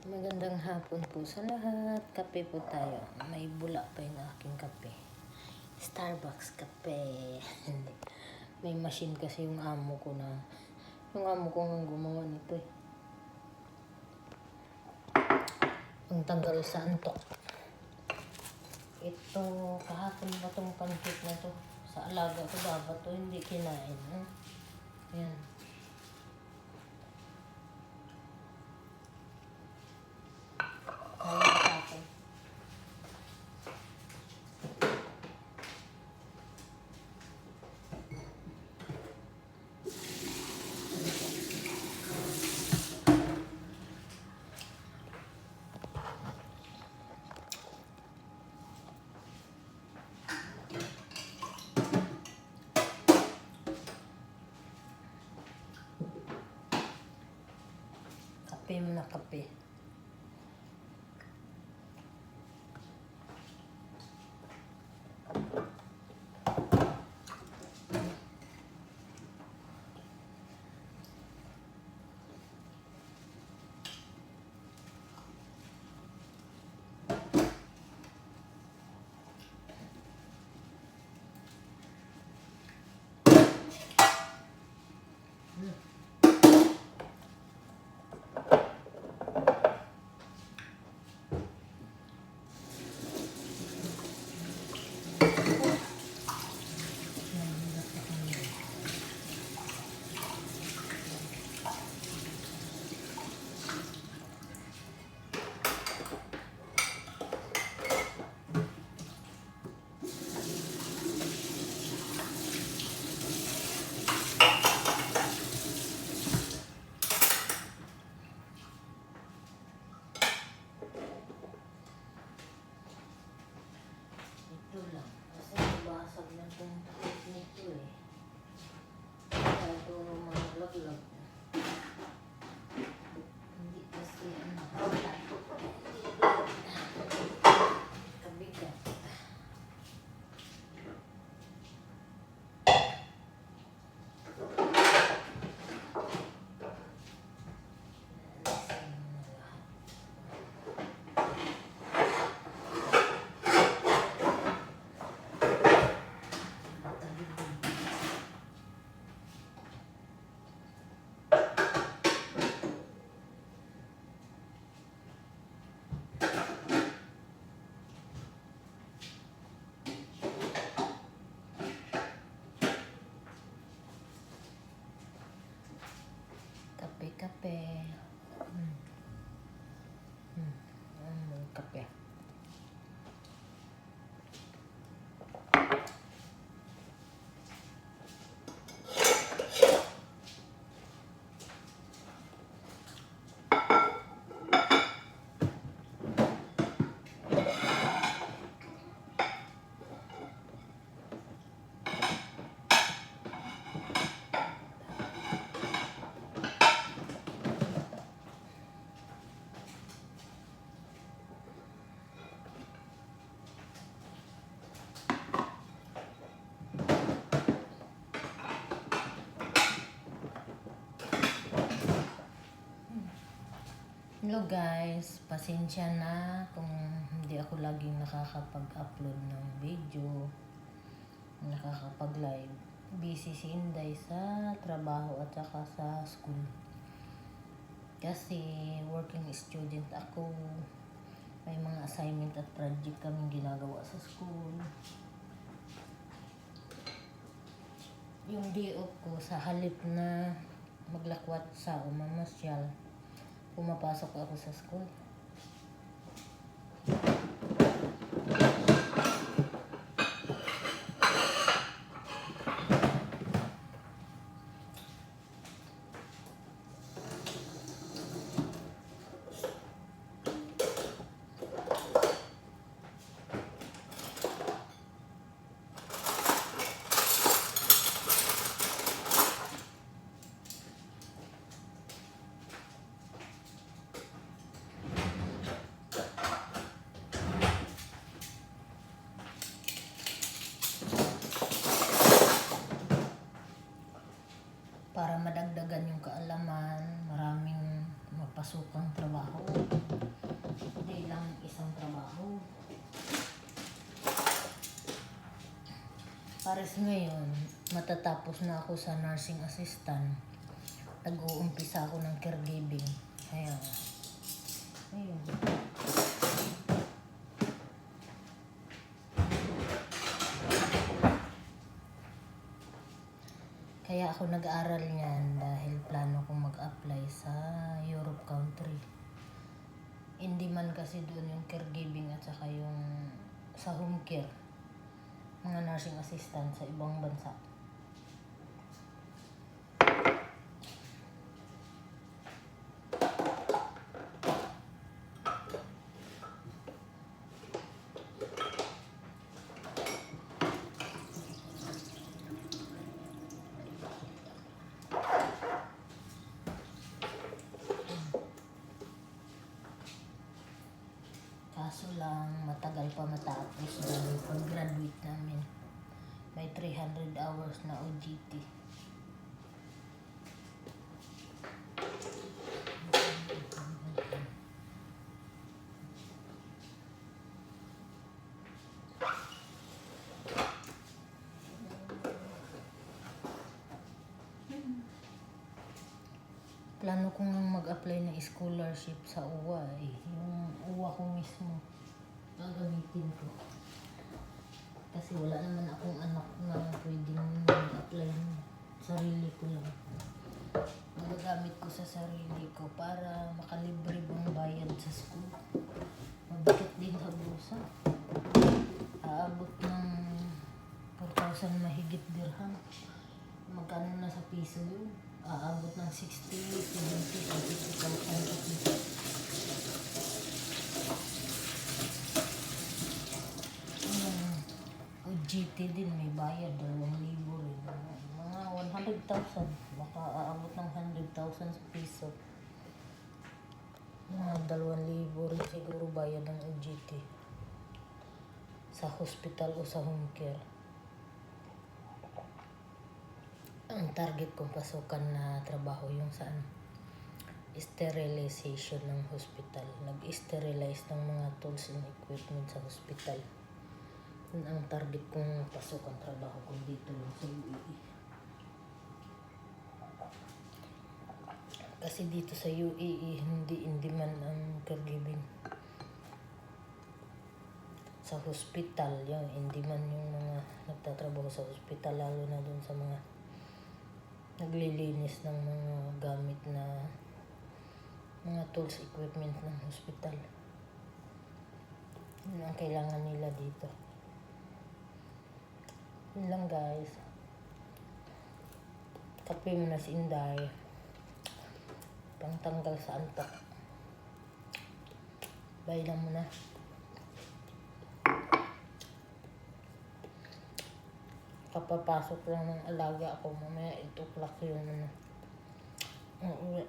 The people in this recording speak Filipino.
Magandang hapon po sa lahat. Kape po tayo. May bula pa yung aking kape. Starbucks kape. May machine kasi yung amo ko ang gumawa nito eh. Ang tanggal sa antok. Ito, kahapon ba itong pancake na to? Sa alaga ko dapat to, hindi kinain. Ayan. Kape mo na kape. Ito lang. Kasi nabasag na itong takot nito eh. Kaya ito malaglag. Hindi kasi kabigat. Kape. Kape. Hello guys, pasensya na kung hindi ako laging nakakapag-upload ng video, nakakapag-live. Busy si Inday sa trabaho at saka sa school. Kasi working student ako, may mga assignment at project kaming ginagawa sa school. Yung day off ko, sa halip na maglakwat sa mamasyal, pumapasok ako sa school. Pares ngayon, matatapos na ako sa nursing assistant. Nag-uumpisa ako ng caregiving. Kaya, ayun. Kaya ako nag-aaral niyan dahil plano kong mag-apply sa Europe country. Hindi man kasi doon yung caregiving at saka yung sa home care. Mga nursing assistant sa ibang bansa. Kaso lang, matagal pa matapos dahil pag-graduate namin. May 300 hours na OJT. Plano kong mag-apply ng scholarship sa UWA eh. Yung UWA ko mismo. Gagamitin ko. Kasi wala naman akong anak na pwedeng mag-apply ng sarili ko lang. Magagamit ko sa sarili ko para makalibre bang bayad sa school. Mabigat din sa bulsa. Aabot ng 4,000 mahigit dirham. Magkano na sa piso yun? Aabot ng 60, 70, 50,000. OJT din may bayad, 2,000 rin. Mga 100,000. Baka aabot ng 100,000 sa piso. Mga 2,000 rin siguro bayad ng OJT. Sa hospital o sa home care. Ang target kong pasukan na trabaho yung sa sterilization ng hospital. Nag-sterilize ng mga tools and equipment sa hospital. Yun ang target kong pasukan trabaho ko dito lang sa UAE. Kasi dito sa UAE, hindi man ang caregiving. Sa hospital, yung hindi man yung mga nagtatrabaho sa hospital, lalo na dun sa mga naglilinis ng mga gamit na mga tools, equipment ng hospital. Yun ang kailangan nila dito. Yun lang guys. Kape mo na si Inday. Pangtanggal sa antok. Bye lang muna. Kapapasok lang ng alaga ako. Mamaya 8 o'clock yun. Uuwi.